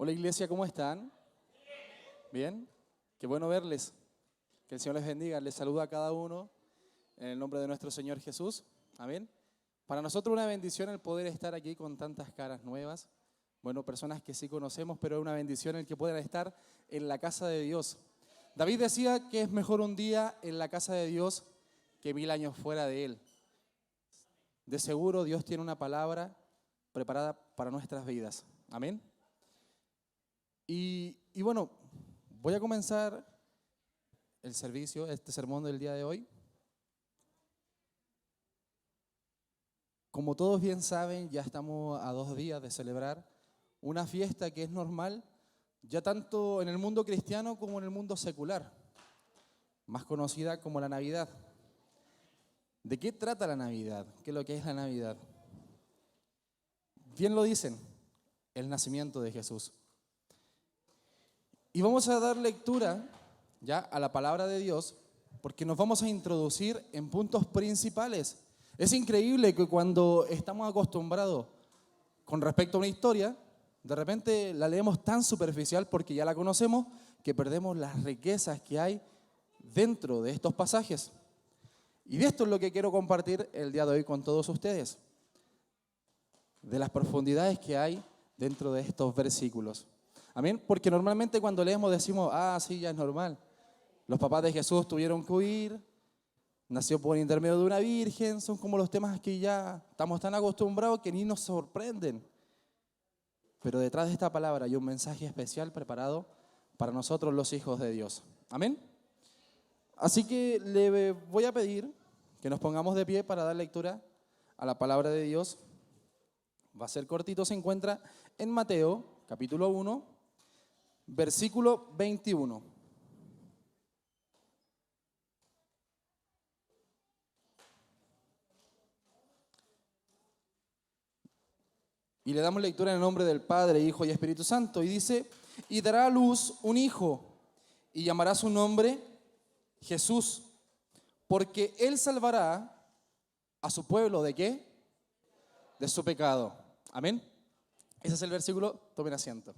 Hola iglesia, ¿cómo están? ¿Bien? Qué bueno verles. Que el Señor les bendiga. Les saluda a cada uno en el nombre de nuestro Señor Jesús. Amén. Para nosotros una bendición el poder estar aquí con tantas caras nuevas. Bueno, personas que sí conocemos, pero es una bendición el que puedan estar en la casa de Dios. David decía que es mejor un día en la casa de Dios que 1000 años fuera de Él. De seguro Dios tiene una palabra preparada para nuestras vidas. Amén. Y bueno, voy a comenzar el servicio, este sermón del día de hoy. Como todos bien saben, ya estamos a 2 días de celebrar una fiesta que es normal, ya tanto en el mundo cristiano como en el mundo secular, más conocida como la Navidad. ¿De qué trata la Navidad? ¿Qué es lo que es la Navidad? Bien lo dicen, el nacimiento de Jesús. Y vamos a dar lectura ya a la palabra de Dios, porque nos vamos a introducir en puntos principales. Es increíble que cuando estamos acostumbrados con respecto a una historia, de repente la leemos tan superficial porque ya la conocemos, que perdemos las riquezas que hay dentro de estos pasajes. Y de esto es lo que quiero compartir el día de hoy con todos ustedes, de las profundidades que hay dentro de estos versículos. Amén, porque normalmente cuando leemos decimos, sí, ya es normal. Los papás de Jesús tuvieron que huir, nació por intermedio de una virgen, son como los temas que ya estamos tan acostumbrados que ni nos sorprenden. Pero detrás de esta palabra hay un mensaje especial preparado para nosotros los hijos de Dios. Amén. Así que le voy a pedir que nos pongamos de pie para dar lectura a la palabra de Dios. Va a ser cortito, se encuentra en Mateo, capítulo 1, versículo 21. Y le damos lectura en el nombre del Padre, Hijo y Espíritu Santo. Y dice, y dará a luz un hijo, y llamará su nombre Jesús, porque él salvará a su pueblo, ¿de qué? De su pecado. Amén. Ese es el versículo, tomen asiento.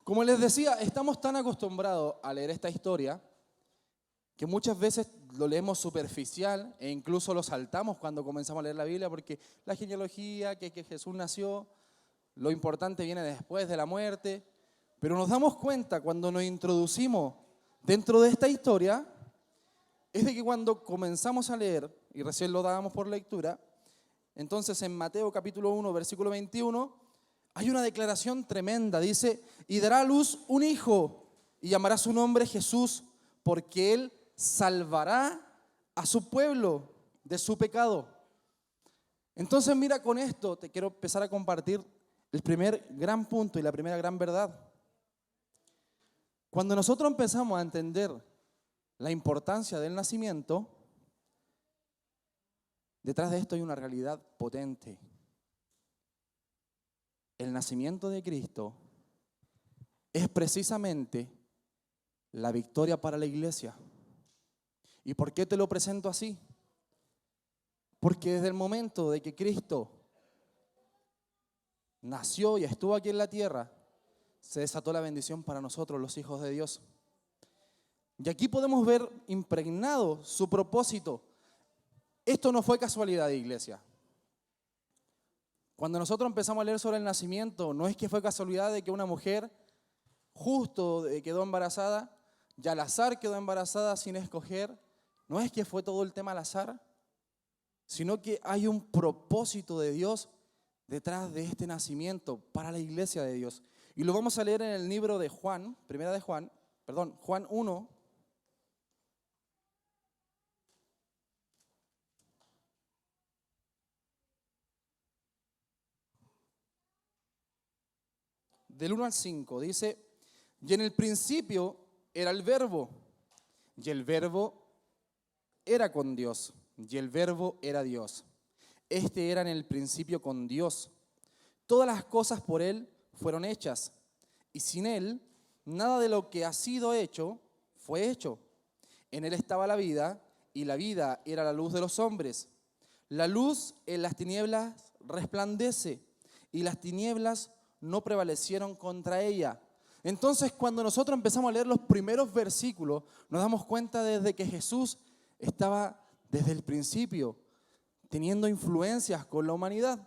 Como les decía, estamos tan acostumbrados a leer esta historia que muchas veces lo leemos superficial e incluso lo saltamos cuando comenzamos a leer la Biblia porque la genealogía, que Jesús nació, lo importante viene después de la muerte. Pero nos damos cuenta cuando nos introducimos dentro de esta historia, es de que cuando comenzamos a leer, y recién lo dábamos por lectura, entonces en Mateo capítulo 1, versículo 21, hay una declaración tremenda. Dice, y dará a luz un hijo, y llamará su nombre Jesús, porque él salvará a su pueblo de su pecado. Entonces mira, con esto te quiero empezar a compartir el primer gran punto y la primera gran verdad. Cuando nosotros empezamos a entender la importancia del nacimiento, detrás de esto hay una realidad potente. El nacimiento de Cristo es precisamente la victoria para la iglesia. ¿Y por qué te lo presento así? Porque desde el momento de que Cristo nació y estuvo aquí en la tierra, se desató la bendición para nosotros, los hijos de Dios. Y aquí podemos ver impregnado su propósito. Esto no fue casualidad, iglesia. Cuando nosotros empezamos a leer sobre el nacimiento, no es que fue casualidad de que una mujer justo quedó embarazada, y al azar quedó embarazada sin escoger. No es que fue todo el tema al azar, sino que hay un propósito de Dios detrás de este nacimiento para la iglesia de Dios. Y lo vamos a leer en el libro de Juan, Juan 1. Del 1 al 5, dice, y en el principio era el verbo, y el verbo era con Dios, y el verbo era Dios. Este era en el principio con Dios. Todas las cosas por Él fueron hechas, y sin Él, nada de lo que ha sido hecho fue hecho. En Él estaba la vida, y la vida era la luz de los hombres. La luz en las tinieblas resplandece, y las tinieblas no prevalecieron contra ella. Entonces, cuando nosotros empezamos a leer los primeros versículos, nos damos cuenta desde que Jesús estaba desde el principio teniendo influencias con la humanidad.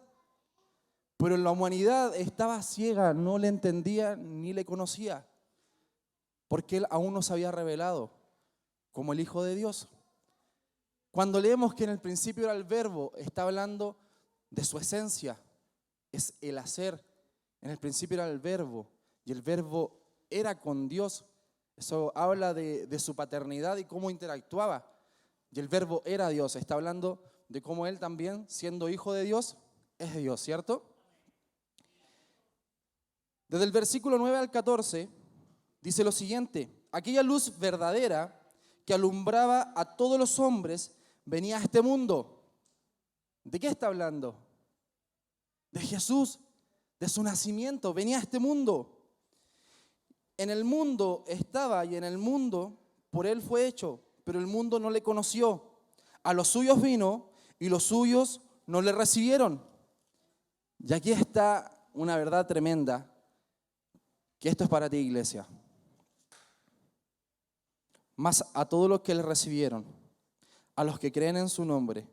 Pero la humanidad estaba ciega, no le entendía ni le conocía, porque Él aún no se había revelado como el Hijo de Dios. Cuando leemos que en el principio era el Verbo, está hablando de su esencia, es el hacer. En el principio era el Verbo, y el Verbo era con Dios. Eso habla de su paternidad y cómo interactuaba. Y el Verbo era Dios. Está hablando de cómo Él también, siendo Hijo de Dios, es Dios, ¿cierto? Desde el versículo 9 al 14, dice lo siguiente: aquella luz verdadera que alumbraba a todos los hombres venía a este mundo. ¿De qué está hablando? De Jesús, de su nacimiento, venía a este mundo. En el mundo estaba y en el mundo por Él fue hecho, pero el mundo no le conoció. A los suyos vino y los suyos no le recibieron. Y aquí está una verdad tremenda, que esto es para ti, iglesia. Mas a todos los que le recibieron, a los que creen en su nombre,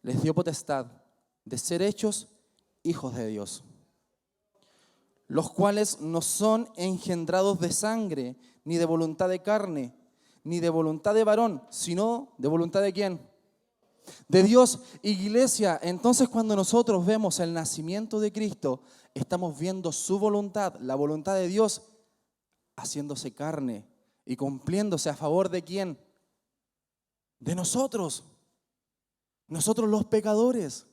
les dio potestad de ser hechos hijos de Dios, los cuales no son engendrados de sangre, ni de voluntad de carne, ni de voluntad de varón, sino de voluntad de ¿quién? De Dios. Iglesia, entonces cuando nosotros vemos el nacimiento de Cristo, estamos viendo su voluntad, la voluntad de Dios, haciéndose carne y cumpliéndose a favor de ¿quién? De nosotros. Nosotros los pecadores.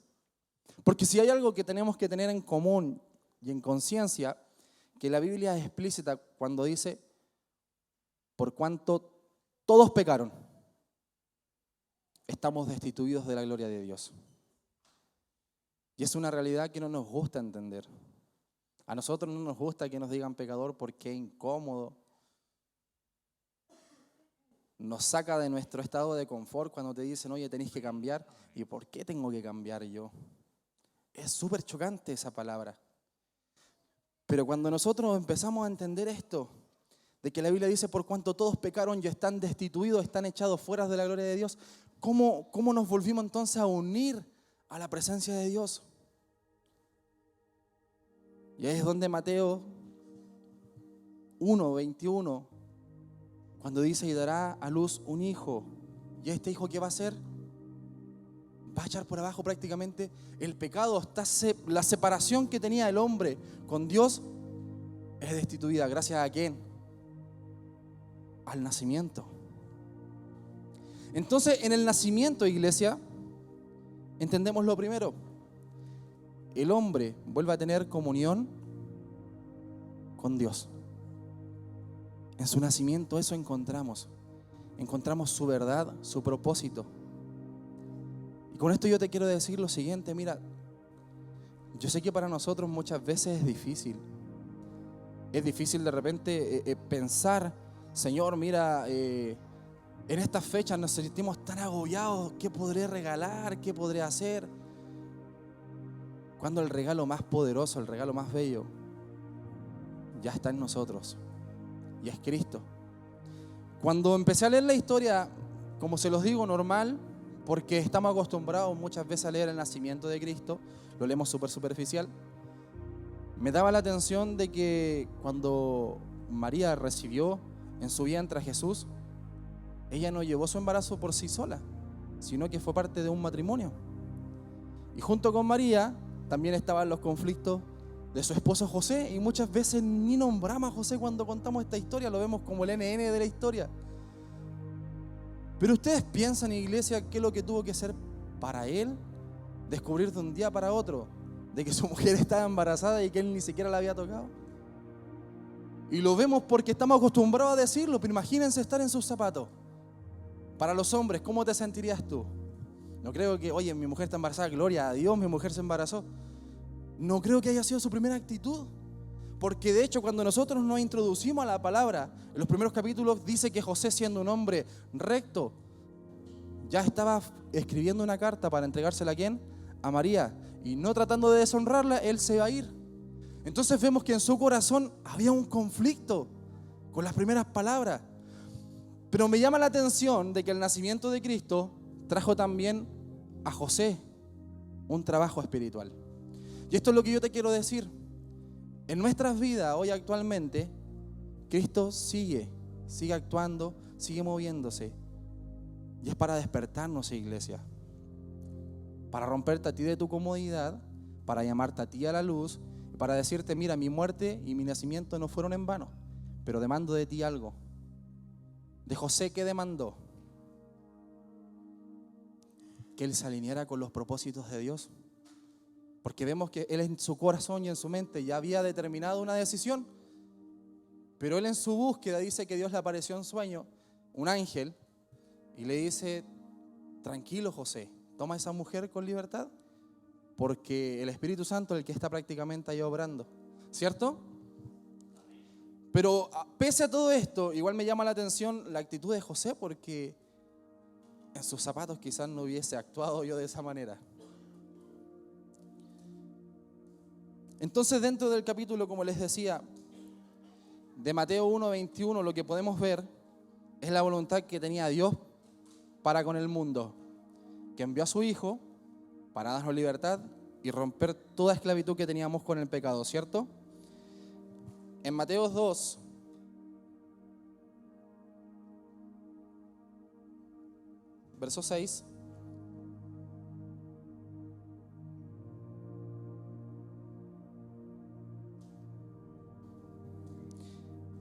Porque si hay algo que tenemos que tener en común y en conciencia, que la Biblia es explícita cuando dice: por cuanto todos pecaron, estamos destituidos de la gloria de Dios. Y es una realidad que no nos gusta entender. A nosotros no nos gusta que nos digan pecador porque es incómodo. Nos saca de nuestro estado de confort cuando te dicen: oye, tenés que cambiar. ¿Y por qué tengo que cambiar yo? Es súper chocante esa palabra. Pero cuando nosotros empezamos a entender esto, de que la Biblia dice: por cuanto todos pecaron y están destituidos, están echados fuera de la gloria de Dios, ¿cómo nos volvimos entonces a unir a la presencia de Dios? Y ahí es donde Mateo 1:21, cuando dice: y dará a luz un hijo. ¿Y este hijo qué va a hacer? Va a echar por abajo prácticamente el pecado. La separación que tenía el hombre con Dios es destituida. ¿Gracias a quién? Al nacimiento. Entonces, en el nacimiento, iglesia, entendemos lo primero. El hombre vuelve a tener comunión con Dios. En su nacimiento eso encontramos. Encontramos su verdad, su propósito. Y con esto yo te quiero decir lo siguiente: mira, yo sé que para nosotros muchas veces es difícil. Es difícil de repente pensar: Señor, mira, en estas fechas nos sentimos tan agobiados. ¿Qué podré regalar? ¿Qué podré hacer? Cuando el regalo más poderoso, el regalo más bello, ya está en nosotros. Y es Cristo. Cuando empecé a leer la historia, como se los digo, normal, porque estamos acostumbrados muchas veces a leer el nacimiento de Cristo, lo leemos súper superficial, me daba la atención de que cuando María recibió en su vientre a Jesús, ella no llevó su embarazo por sí sola, sino que fue parte de un matrimonio. Y junto con María también estaban los conflictos de su esposo José, y muchas veces ni nombramos a José cuando contamos esta historia, lo vemos como el NN de la historia. Pero ustedes piensan, iglesia, qué es lo que tuvo que ser para él descubrir de un día para otro de que su mujer estaba embarazada y que él ni siquiera la había tocado. Y lo vemos porque estamos acostumbrados a decirlo, pero imagínense estar en sus zapatos. Para los hombres, ¿cómo te sentirías tú? No creo que, oye, mi mujer está embarazada, gloria a Dios, mi mujer se embarazó. No creo que haya sido su primera actitud. Porque de hecho, cuando nosotros nos introducimos a la palabra, en los primeros capítulos dice que José, siendo un hombre recto, ya estaba escribiendo una carta para entregársela ¿a quién? A María. Y no tratando de deshonrarla, él se va a ir. Entonces vemos que en su corazón había un conflicto con las primeras palabras. Pero me llama la atención de que el nacimiento de Cristo trajo también a José un trabajo espiritual. Y esto es lo que yo te quiero decir. En nuestras vidas, hoy actualmente, Cristo sigue actuando, sigue moviéndose. Y es para despertarnos, iglesia. Para romperte a ti de tu comodidad, para llamarte a ti a la luz, para decirte, mira, mi muerte y mi nacimiento no fueron en vano, pero demando de ti algo. De José, ¿qué demandó? Que él se alineara con los propósitos de Dios. Porque vemos que él en su corazón y en su mente ya había determinado una decisión. Pero él en su búsqueda dice que Dios le apareció en sueño, un ángel, y le dice, tranquilo José, toma a esa mujer con libertad, porque el Espíritu Santo es el que está prácticamente ahí obrando. ¿Cierto? Pero pese a todo esto, igual me llama la atención la actitud de José, porque en sus zapatos quizás no hubiese actuado yo de esa manera. Entonces, dentro del capítulo, como les decía, de Mateo 1:21, lo que podemos ver es la voluntad que tenía Dios para con el mundo, que envió a su Hijo para darnos libertad y romper toda esclavitud que teníamos con el pecado, ¿cierto? En Mateo 2, verso 6,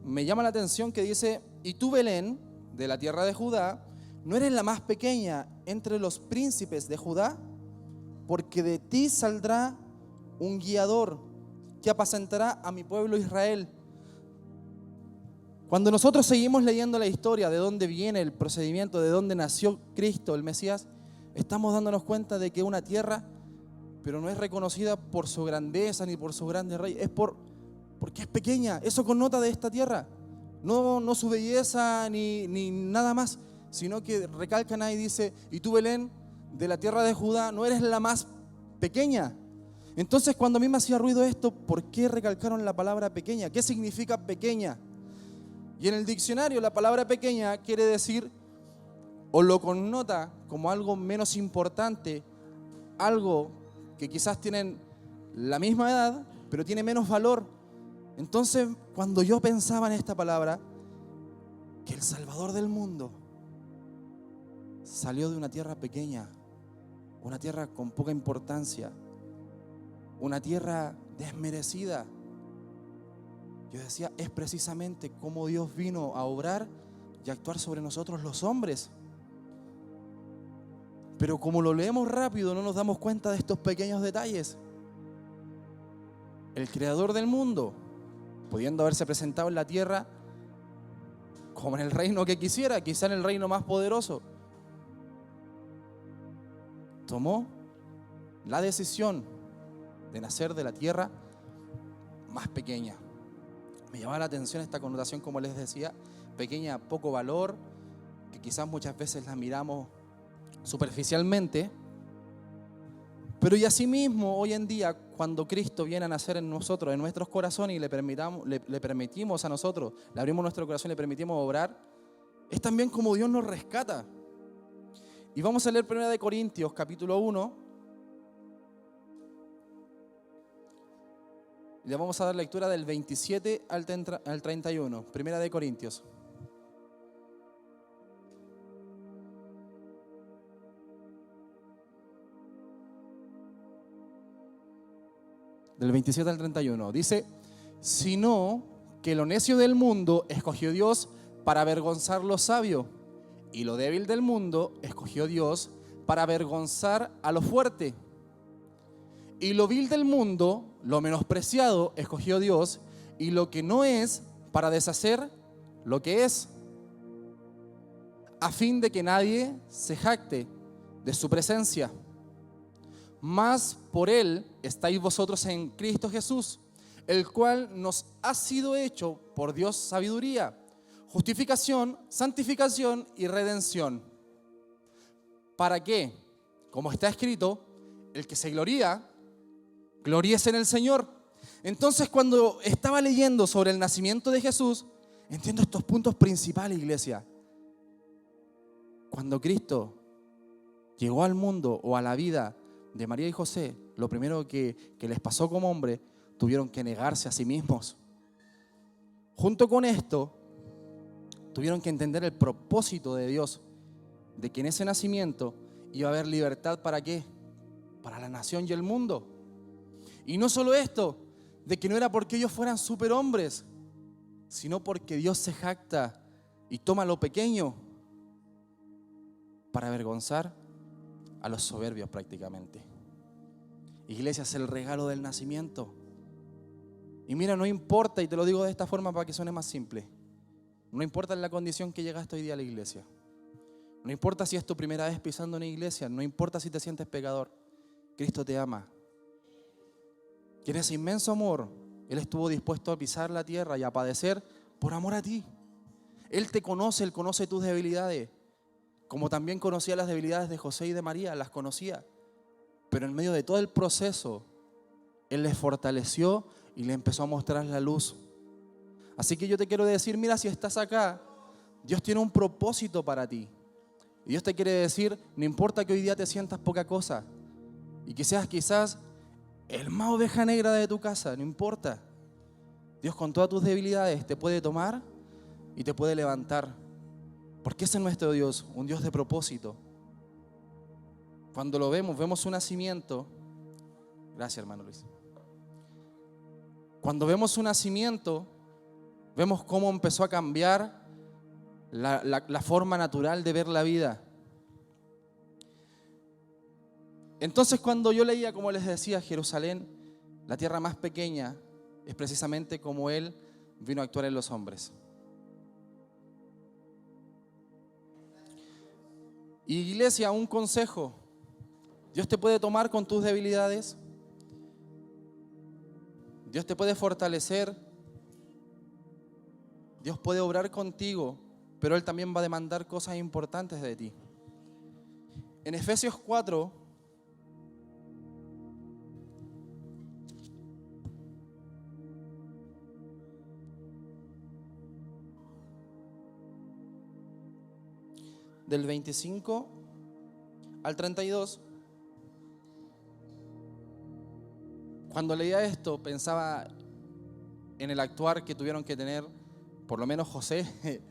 me llama la atención que dice, y tú, Belén, de la tierra de Judá, no eres la más pequeña entre los príncipes de Judá, porque de ti saldrá un guiador que apacentará a mi pueblo Israel. Cuando nosotros seguimos leyendo la historia de dónde viene el procedimiento, de dónde nació Cristo, el Mesías, estamos dándonos cuenta de que una tierra, pero no es reconocida por su grandeza ni por su grande rey, es porque es pequeña. Eso connota de esta tierra, no su belleza ni nada más, sino que recalcan ahí, dice, y tú, Belén, de la tierra de Judá, no eres la más pequeña. Entonces, cuando a mí me hacía ruido esto, ¿por qué recalcaron la palabra pequeña? ¿Qué significa pequeña? Y en el diccionario la palabra pequeña quiere decir, o lo connota como algo menos importante, algo que quizás tienen la misma edad, pero tiene menos valor. Entonces, cuando yo pensaba en esta palabra, que el Salvador del mundo salió de una tierra pequeña, una tierra con poca importancia, una tierra desmerecida, yo decía, es precisamente cómo Dios vino a obrar y a actuar sobre nosotros los hombres. Pero como lo leemos rápido, no nos damos cuenta de estos pequeños detalles. El creador del mundo, pudiendo haberse presentado en la tierra como en el reino que quisiera, quizá en el reino más poderoso, tomó la decisión de nacer de la tierra más pequeña. Me llamaba la atención esta connotación, como les decía, pequeña, poco valor, que quizás muchas veces la miramos superficialmente. Pero y asimismo, hoy en día, cuando Cristo viene a nacer en nosotros, en nuestros corazones, y le permitimos a nosotros, le abrimos nuestro corazón y le permitimos obrar, es también como Dios nos rescata. Y vamos a leer 1 Corintios, capítulo 1. Le vamos a dar lectura del 27 al 31. 1 Corintios. Del 27 al 31. Dice, sino que lo necio del mundo escogió Dios para avergonzar lo sabio, y lo débil del mundo escogió Dios para avergonzar a lo fuerte. Y lo vil del mundo, lo menospreciado, escogió Dios, y lo que no es, para deshacer lo que es, a fin de que nadie se jacte de su presencia. Mas por Él estáis vosotros en Cristo Jesús, el cual nos ha sido hecho por Dios sabiduría, justificación, santificación y redención. ¿Para qué? Como está escrito, el que se gloría, gloríese en el Señor. Entonces, cuando estaba leyendo sobre el nacimiento de Jesús, entiendo estos puntos principales, iglesia. Cuando Cristo llegó al mundo o a la vida de María y José, lo primero que les pasó como hombre, tuvieron que negarse a sí mismos. Junto con esto, tuvieron que entender el propósito de Dios, de que en ese nacimiento iba a haber libertad. ¿Para qué? Para la nación y el mundo. Y no solo esto, de que no era porque ellos fueran superhombres, sino porque Dios se jacta y toma lo pequeño para avergonzar a los soberbios prácticamente. Iglesia, es el regalo del nacimiento. Y mira, no importa, y te lo digo de esta forma para que suene más simple, no importa en la condición que llegaste hoy día a la iglesia, no importa si es tu primera vez pisando una iglesia, no importa si te sientes pecador, Cristo te ama. Y en ese inmenso amor, Él estuvo dispuesto a pisar la tierra y a padecer por amor a ti. Él te conoce, Él conoce tus debilidades, como también conocía las debilidades de José y de María, las conocía. Pero en medio de todo el proceso, Él les fortaleció y le empezó a mostrar la luz. Así que yo te quiero decir, mira, si estás acá, Dios tiene un propósito para ti. Y Dios te quiere decir, no importa que hoy día te sientas poca cosa y que seas quizás el más oveja negra de tu casa, no importa. Dios con todas tus debilidades te puede tomar y te puede levantar. Porque ese es nuestro Dios, un Dios de propósito. Cuando lo vemos su nacimiento. Gracias, hermano Luis. Cuando vemos su nacimiento, vemos cómo empezó a cambiar la forma natural de ver la vida. Entonces, cuando yo leía, como les decía, Jerusalén, la tierra más pequeña, es precisamente como Él vino a actuar en los hombres. Y iglesia, un consejo. Dios te puede tomar con tus debilidades. Dios te puede fortalecer. Dios puede obrar contigo, pero Él también va a demandar cosas importantes de ti. En Efesios 4, del 25 al 32, cuando leía esto pensaba en el actuar que tuvieron que tener, por lo menos José,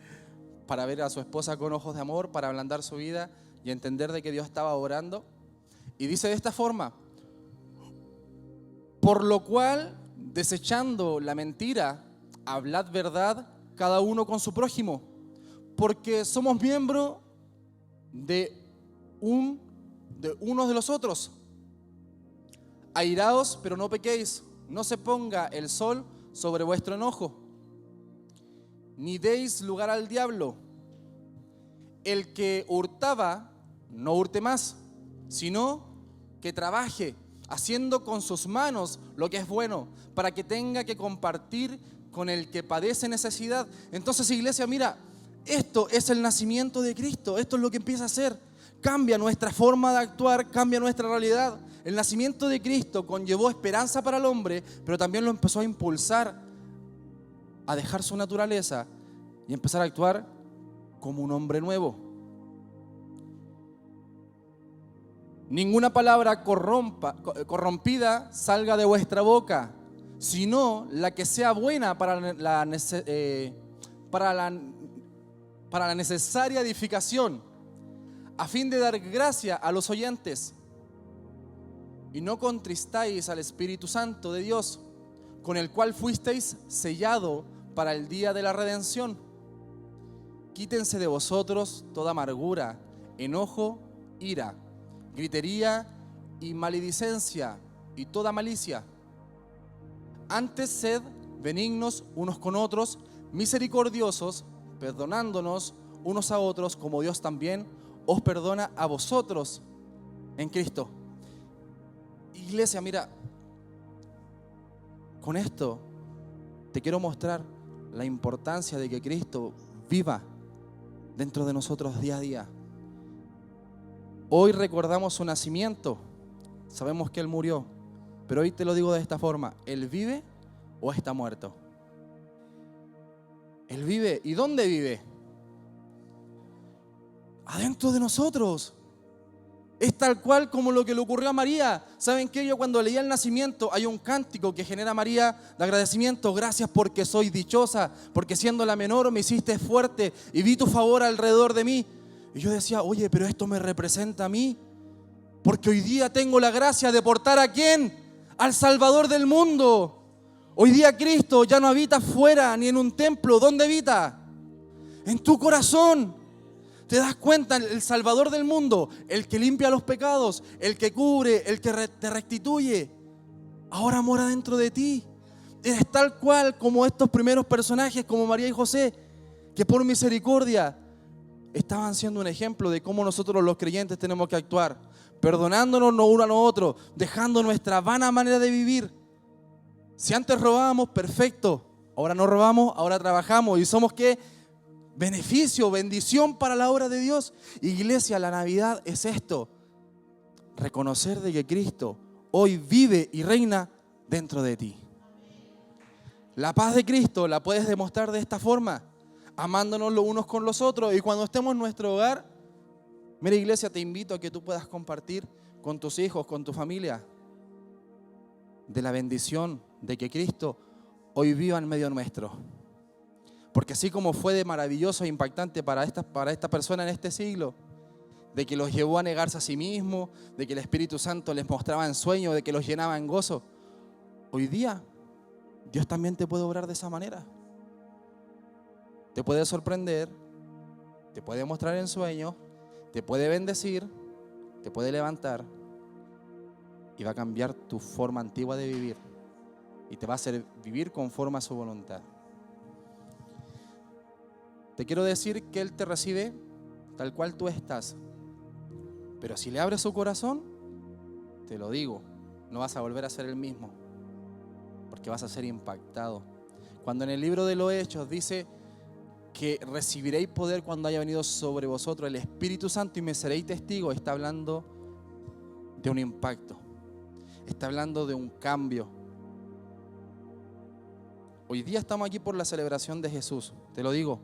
para ver a su esposa con ojos de amor, para ablandar su vida y entender de que Dios estaba orando. Y dice de esta forma: por lo cual, desechando la mentira, hablad verdad cada uno con su prójimo, porque somos miembros de unos de los otros. Airaos, pero no pequéis, no se ponga el sol sobre vuestro enojo, ni deis lugar al diablo. El que hurtaba, no hurte más, sino que trabaje, haciendo con sus manos lo que es bueno, para que tenga que compartir con el que padece necesidad. Entonces, iglesia, mira, esto es el nacimiento de Cristo. Esto es lo que empieza a hacer. Cambia nuestra forma de actuar, cambia nuestra realidad. El nacimiento de Cristo conllevó esperanza para el hombre, pero también lo empezó a impulsar a dejar su naturaleza y empezar a actuar como un hombre nuevo. Ninguna palabra corrompida salga de vuestra boca, sino la que sea buena para la necesaria edificación, a fin de dar gracia a los oyentes. Y no contristáis al Espíritu Santo de Dios, con el cual fuisteis sellado para el día de la redención. Quítense de vosotros toda amargura, enojo, ira, gritería y maledicencia y toda malicia. Antes sed benignos unos con otros, misericordiosos, perdonándonos unos a otros, como Dios también os perdona a vosotros en Cristo. Iglesia, mira, con esto te quiero mostrar la importancia de que Cristo viva dentro de nosotros día a día. Hoy recordamos su nacimiento, sabemos que Él murió, pero hoy te lo digo de esta forma: Él vive o está muerto. Él vive. ¿Y dónde vive? Adentro de nosotros. Es tal cual como lo que le ocurrió a María. ¿Saben qué? Yo cuando leía el nacimiento hay un cántico que genera María de agradecimiento. Gracias porque soy dichosa, porque siendo la menor me hiciste fuerte y vi tu favor alrededor de mí. Y yo decía, oye, pero esto me representa a mí. Porque hoy día tengo la gracia de portar ¿a quién? Al Salvador del mundo. Hoy día Cristo ya no habita fuera ni en un templo. ¿Dónde habita? En tu corazón. ¿Te das cuenta? El Salvador del mundo, el que limpia los pecados, el que cubre, el que te restituye, ahora mora dentro de ti. Eres tal cual como estos primeros personajes, como María y José, que por misericordia estaban siendo un ejemplo de cómo nosotros los creyentes tenemos que actuar, perdonándonos uno a los otros, dejando nuestra vana manera de vivir. Si antes robábamos, perfecto. Ahora no robamos, ahora trabajamos. ¿Y somos qué? Beneficio, bendición para la obra de Dios. Iglesia, la Navidad es esto. Reconocer de que Cristo hoy vive y reina dentro de ti. La paz de Cristo la puedes demostrar de esta forma, amándonos los unos con los otros. Y cuando estemos en nuestro hogar, mira, iglesia, te invito a que tú puedas compartir con tus hijos, con tu familia, de la bendición de que Cristo hoy viva en medio nuestro. Porque así como fue de maravilloso e impactante para esta persona en este siglo, de que los llevó a negarse a sí mismo, de que el Espíritu Santo les mostraba en sueño, de que los llenaba en gozo, hoy día Dios también te puede obrar de esa manera. Te puede sorprender, te puede mostrar en sueños, te puede bendecir, te puede levantar y va a cambiar tu forma antigua de vivir y te va a hacer vivir conforme a su voluntad. Te quiero decir que Él te recibe tal cual tú estás. Pero si le abres su corazón, te lo digo, no vas a volver a ser el mismo. Porque vas a ser impactado. Cuando en el libro de los Hechos dice que recibiréis poder cuando haya venido sobre vosotros el Espíritu Santo y me seréis testigos, está hablando de un impacto. Está hablando de un cambio. Hoy día estamos aquí por la celebración de Jesús. Te lo digo.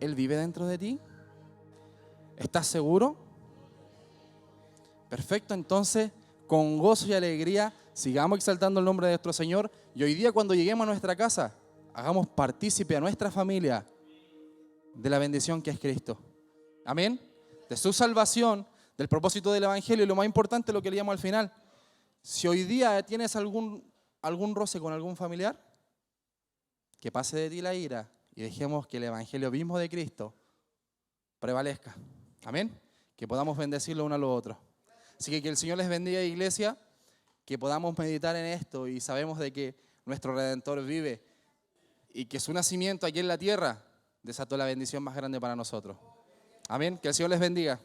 ¿Él vive dentro de ti? ¿Estás seguro? Perfecto, entonces, con gozo y alegría, sigamos exaltando el nombre de nuestro Señor. Y hoy día cuando lleguemos a nuestra casa, hagamos partícipe a nuestra familia de la bendición que es Cristo. Amén. De su salvación, del propósito del Evangelio y lo más importante, lo que leíamos al final. Si hoy día tienes algún roce con algún familiar, que pase de ti la ira y dejemos que el Evangelio mismo de Cristo prevalezca. Amén. Que podamos bendecirlo uno a los otros. Así que el Señor les bendiga, iglesia, que podamos meditar en esto y sabemos de que nuestro Redentor vive y que su nacimiento aquí en la tierra desató la bendición más grande para nosotros. Amén. Que el Señor les bendiga.